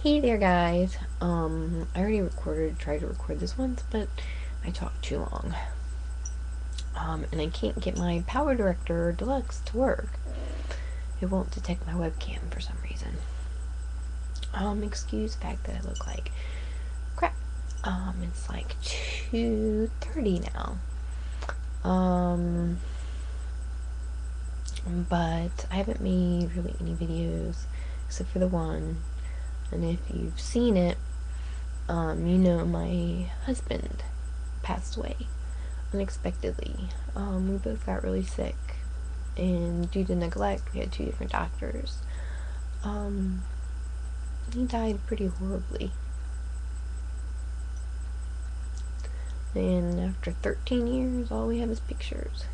Hey there, guys. I already tried to record this once, but I talked too long. And I can't get my Power Director Deluxe to work. It won't detect my webcam for some reason. Excuse the fact that I look like crap. It's like 2:30 now. But I haven't made really any videos except for the one. And if you've seen it, you know my husband passed away unexpectedly. We both got really sick, and due to neglect, we had two different doctors. He died pretty horribly. And after 13 years, all we have is pictures.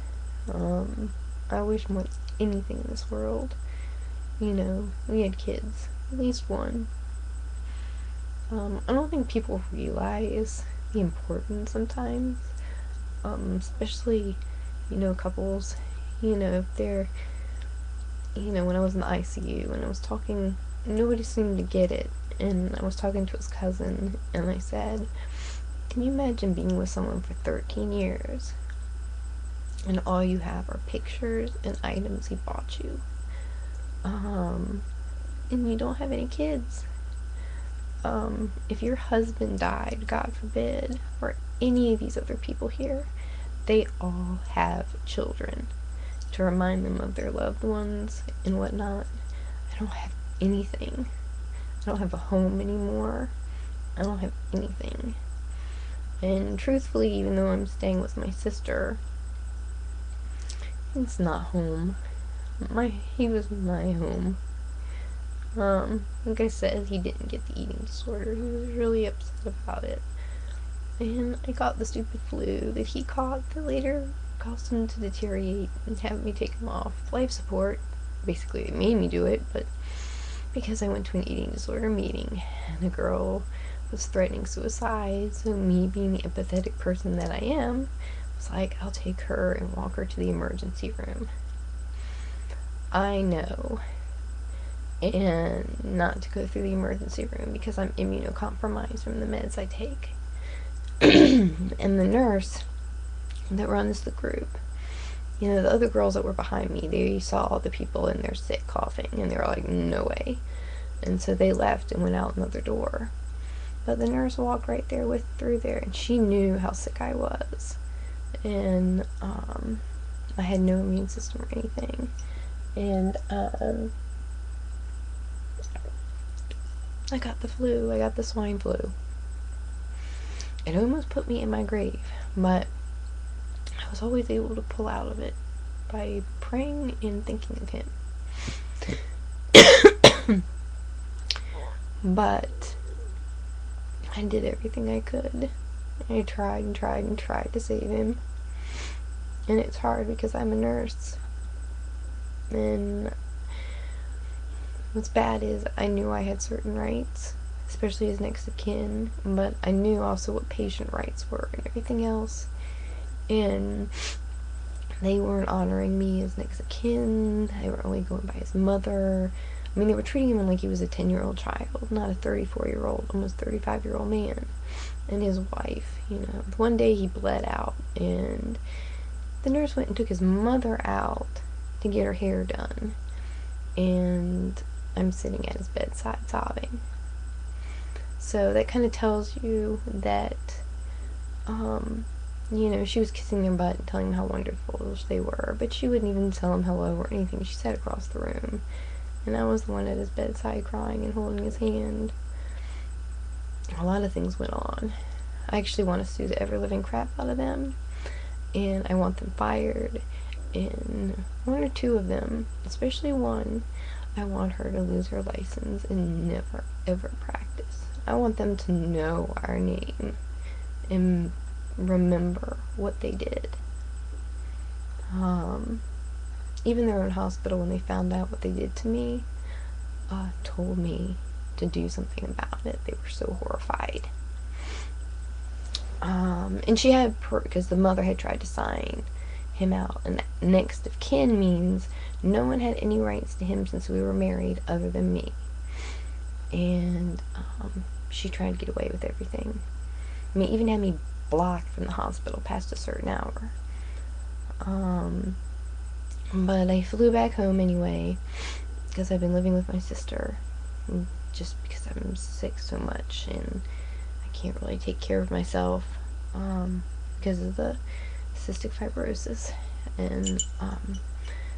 I wish more than anything in this world, we had kids. At least one. I don't think people realize the importance sometimes, especially, couples, if they're, when I was in the ICU and I was talking, nobody seemed to get it. And I was talking to his cousin, and I said, can you imagine being with someone for 13 years and all you have are pictures and items he bought you? And you don't have any kids. If your husband died, God forbid, or any of these other people here, they all have children to remind them of their loved ones and whatnot. I don't have anything. I don't have a home anymore. I don't have anything. And truthfully, even though I'm staying with my sister, it's not home. He was my home. Like I said, he didn't get the eating disorder. He was really upset about it. And I got the stupid flu that he caught that later caused him to deteriorate and have me take him off life support. Basically, it made me do it, but because I went to an eating disorder meeting and a girl was threatening suicide, so me being the empathetic person that I am, was like, I'll take her and walk her to the emergency room. I know. And not to go through the emergency room because I'm immunocompromised from the meds I take. And the nurse that runs the group, the other girls that were behind me, they saw all the people in there sick coughing, and they were like, no way. And so they left and went out another door. But the nurse walked right there through there, and she knew how sick I was. And I had no immune system or anything. And I got the flu. I got the swine flu. It almost put me in my grave, but I was always able to pull out of it by praying and thinking of him. But I did everything I could. I tried and tried and tried to save him. And it's hard because I'm a nurse. And what's bad is I knew I had certain rights, especially as next of kin, but I knew also what patient rights were and everything else. And they weren't honoring me as next of kin. They were only going by his mother. I mean, they were treating him like he was a 10-year-old child, not a 34-year-old, almost 35-year-old man. And his wife, one day he bled out, and the nurse went and took his mother out to get her hair done. And I'm sitting at his bedside sobbing. So that kind of tells you that, she was kissing their butt and telling them how wonderful they were, but she wouldn't even tell him hello or anything. She sat across the room, and I was the one at his bedside crying and holding his hand. A lot of things went on. I actually want to sue the ever-living crap out of them, and I want them fired, and one or two of them, especially one, I want her to lose her license and never ever practice. I want them to know our name and remember what they did. Even their own hospital, when they found out what they did to me, told me to do something about it. They were so horrified. And she had, because the mother had tried to sign him out, and next of kin means no one had any rights to him since we were married other than me. and she tried to get away with everything. I mean, even had me blocked from the hospital past a certain hour. But I flew back home anyway, because I've been living with my sister, just because I'm sick so much, and I can't really take care of myself, because of the cystic fibrosis, and,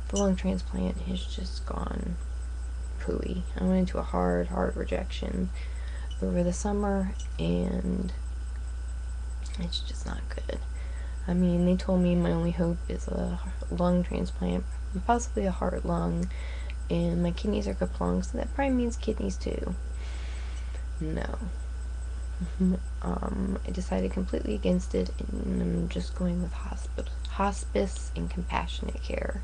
the lung transplant has just gone pooey. I went into a hard rejection over the summer, and it's just not good. I mean, they told me my only hope is a lung transplant, possibly a heart lung, and my kidneys are kaplunk, so that probably means kidneys too. No. I decided completely against it, and I'm just going with hospice and compassionate care.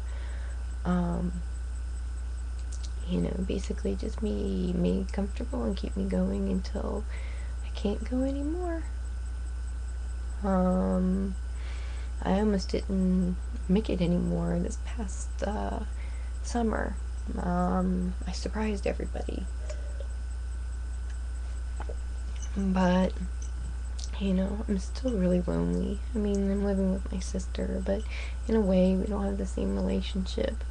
Basically just me made comfortable and keep me going until I can't go anymore. I almost didn't make it anymore this past summer. I surprised everybody. But, I'm still really lonely. I mean, I'm living with my sister, but in a way, we don't have the same relationship.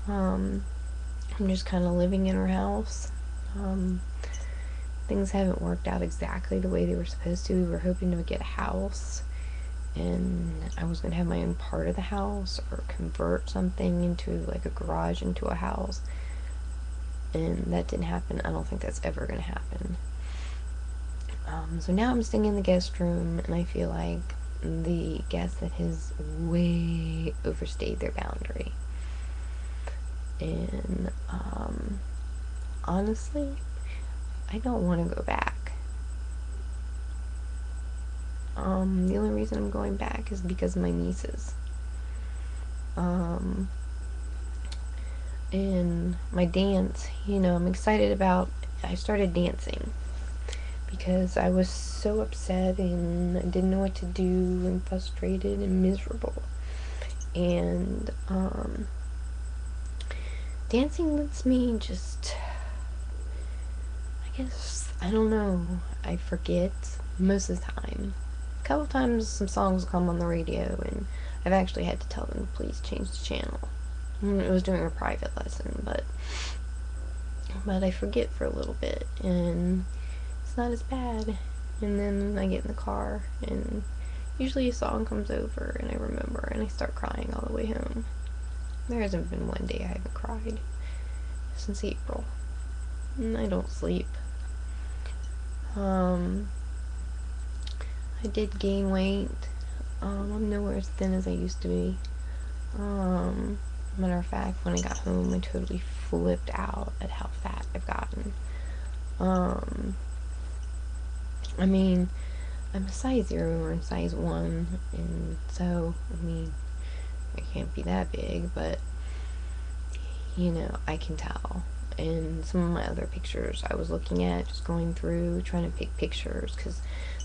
I'm just kind of living in her house. Things haven't worked out exactly the way they were supposed to. We were hoping to get a house, and I was going to have my own part of the house, or convert something into like a garage into a house, and that didn't happen. I don't think that's ever going to happen. So now I'm staying in the guest room, and I feel like the guest that has way overstayed their boundary. And honestly, I don't want to go back. The only reason I'm going back is because of my nieces. And my dance, I'm excited about. I started dancing because I was so upset and I didn't know what to do and frustrated and miserable. And dancing lets me just, I guess, I don't know, I forget most of the time. A couple times some songs come on the radio and I've actually had to tell them to please change the channel. It was during a private lesson, but I forget for a little bit, and it's not as bad. And then I get in the car, and usually a song comes over, and I remember, and I start crying all the way home. There hasn't been one day I haven't cried since April, and I don't sleep. I did gain weight. I'm nowhere as thin as I used to be. Matter of fact, when I got home, I totally flipped out at how fat I've gotten. I mean, I'm a size 0 or a size 1, and so, I can't be that big, but, I can tell. And some of my other pictures I was looking at, just going through, trying to pick pictures, because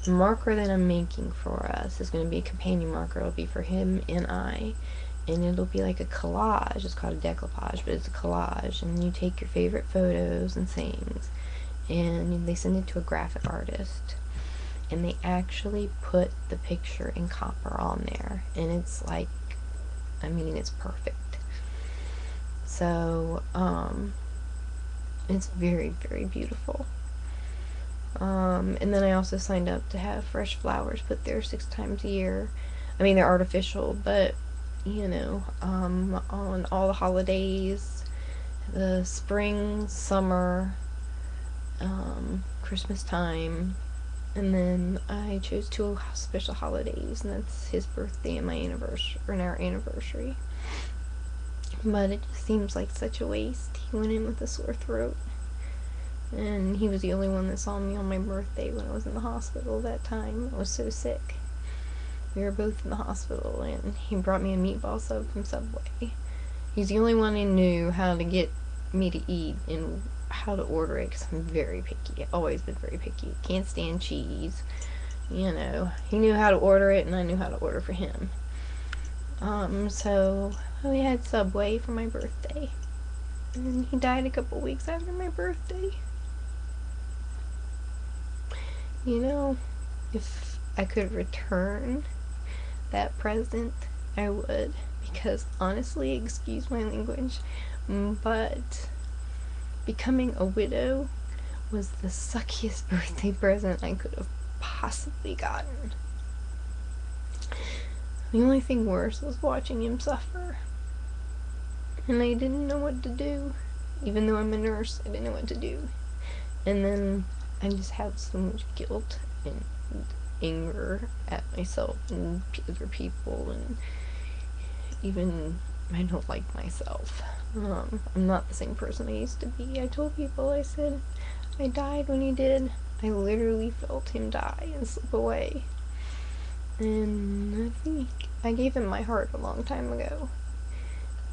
the marker that I'm making for us is going to be a companion marker. It'll be for him and I, and it'll be like a collage. It's called a decoupage, but it's a collage, and you take your favorite photos and things, and they send it to a graphic artist, and they actually put the picture in copper on there, and it's like, it's perfect. So, it's very, very beautiful. And then I also signed up to have fresh flowers put there 6 times a year. They're artificial, but, on all the holidays, the spring, summer, Christmas time, and then I chose 2 special holidays, and that's his birthday and my anniversary, and our anniversary. But it just seems like such a waste. He went in with a sore throat, and he was the only one that saw me on my birthday when I was in the hospital that time. I was so sick. We were both in the hospital, and he brought me a meatball sub from Subway. He's the only one who knew how to get me to eat and how to order it, because I'm very picky. I've always been very picky. Can't stand cheese. He knew how to order it, and I knew how to order for him. So we had Subway for my birthday, and he died a couple weeks after my birthday. You know, if I could return that present, I would. Because honestly, excuse my language, but becoming a widow was the suckiest birthday present I could have possibly gotten. The only thing worse was watching him suffer. And I didn't know what to do. Even though I'm a nurse, I didn't know what to do. And then I just had so much guilt and anger at myself and other people, and even I don't like myself. I'm not the same person I used to be. I told people, I said, I died when he did. I literally felt him die and slip away. And I think I gave him my heart a long time ago.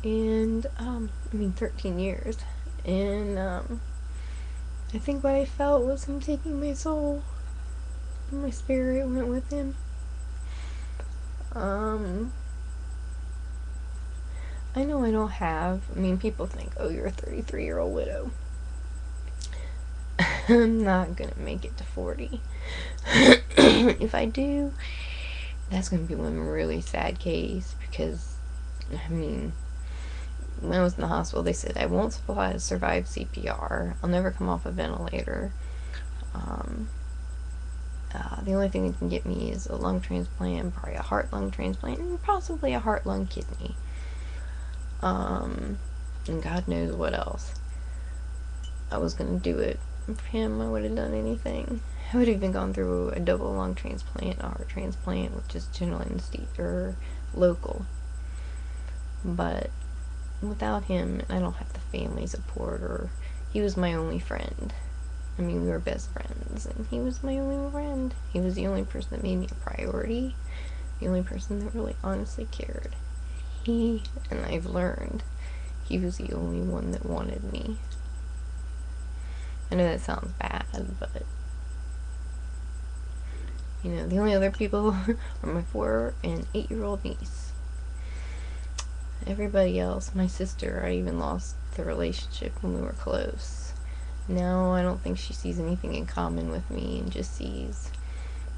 And, 13 years. And, I think what I felt was him taking my soul. And my spirit went with him. I know I don't have, people think, oh, you're a 33-year-old widow. I'm not gonna make it to 40. If I do, that's gonna be one really sad case, because, when I was in the hospital, they said I won't survive CPR. I'll never come off a ventilator. The only thing that can get me is a lung transplant, probably a heart-lung transplant, and possibly a heart-lung kidney. And God knows what else. I was gonna do it for him. I would have done anything. I would have even gone through a double lung transplant, a heart transplant, which is general anesthesia or local. But without him, I don't have the family support, or he was my only friend. We were best friends, and he was my only friend. He was the only person that made me a priority, the only person that really honestly cared. And I've learned, he was the only one that wanted me. I know that sounds bad, but, the only other people are my 4 and 8-year-old niece. Everybody else, my sister, I even lost the relationship when we were close. Now I don't think she sees anything in common with me, and just sees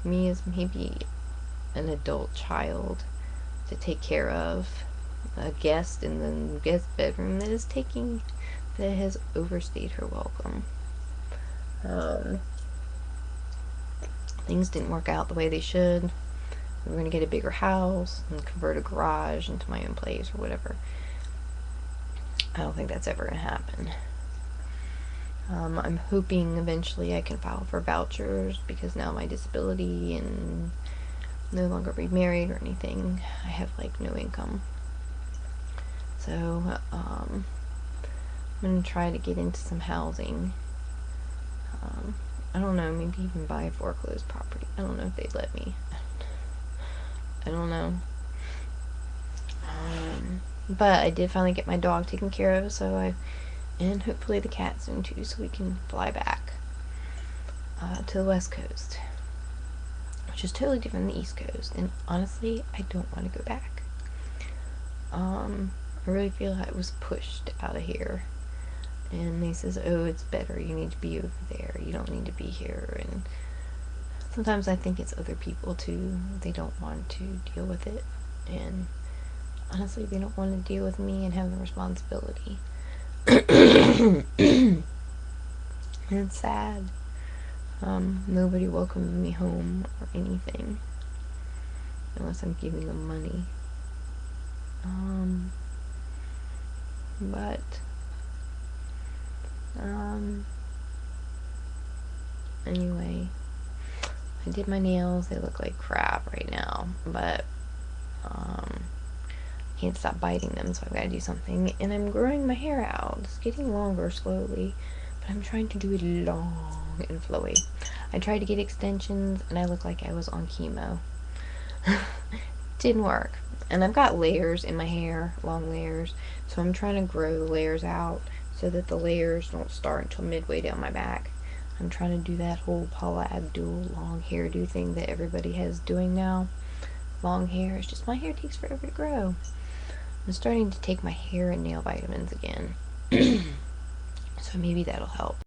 me as maybe an adult child to take care of, a guest in the guest bedroom that has overstayed her welcome. Things didn't work out the way they should. We were going to get a bigger house and convert a garage into my own place or whatever. I don't think that's ever going to happen. I'm hoping eventually I can file for vouchers, because now my disability and no longer be married or anything, I have no income. So I'm going to try to get into some housing. I don't know, maybe even buy a foreclosed property. I don't know if they'd let me. I don't know. But I did finally get my dog taken care of, and hopefully the cat soon too, so we can fly back to the West Coast, which is totally different than the East Coast. And honestly, I don't want to go back. I really feel I was pushed out of here. And they says, oh, it's better, you need to be over there, you don't need to be here. And sometimes I think it's other people too. They don't want to deal with it, and honestly, they don't want to deal with me and have the responsibility. And it's sad. Nobody welcomed me home or anything, unless I'm giving them money. Anyway, I did my nails. They look like crap right now, but can't stop biting them, so I've got to do something. And I'm growing my hair out. It's getting longer slowly, but I'm trying to do it long and flowy. I tried to get extensions, and I look like I was on chemo. Didn't work. And I've got layers in my hair, long layers, so I'm trying to grow the layers out so that the layers don't start until midway down my back. I'm trying to do that whole Paula Abdul long hairdo thing that everybody has doing now. Long hair, it's just my hair takes forever to grow. I'm starting to take my hair and nail vitamins again. So maybe that'll help.